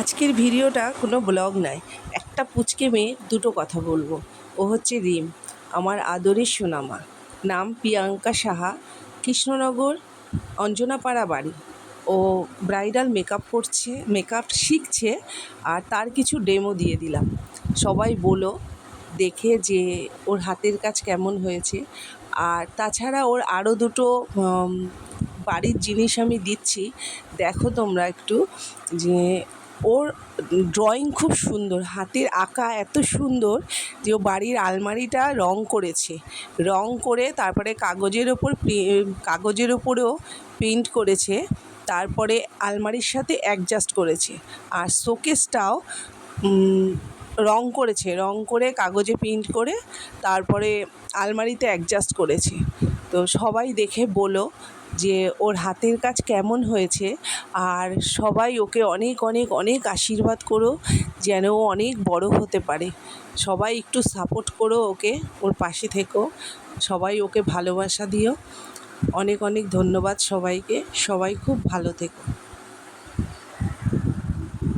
আজকের ভিডিওটা কোনো ব্লগ নয়, একটা পুচকে মেয়ে দুটো কথা বলবো। ও হচ্ছে রিম, আমার আদরের সোনামা। নাম প্রিয়াঙ্কা সাহা, কৃষ্ণনগর অঞ্জনাপাড়া বাড়ি। ও ব্রাইডাল মেকআপ করছে, মেকআপ শিখছে, আর তার কিছু ডেমো দিয়ে দিলাম। সবাই বলো দেখে যে ওর হাতের কাজ কেমন হয়েছে। আর তাছাড়া ওর আরও দুটো বাড়ির জিনিস আমি দিচ্ছি, দেখো তোমরা একটু। যে ওর ড্রয়িং খুব সুন্দর, হাতের আঁকা এত সুন্দর যে ও বাড়ির আলমারিটা রং করেছে। রং করে তারপরে কাগজের ওপরেও পেইন্ট করেছে, তারপরে আলমারির সাথে অ্যাডজাস্ট করেছে। আর শোকেসটাও রং করেছে, রং করে কাগজে প্রিন্ট করে তারপরে আলমারিতে অ্যাডজাস্ট করেছে। তো সবাই দেখে বলো যে ওর হাতের কাজ কেমন হয়েছে। আর সবাই ওকে অনেক অনেক অনেক আশীর্বাদ করো যেন ও অনেক বড় হতে পারে। সবাই একটু সাপোর্ট করো ওকে, ওর পাশে থেকো, সবাই ওকে ভালোবাসা দিও। অনেক অনেক ধন্যবাদ সবাইকে, সবাই খুব ভালো থেকো।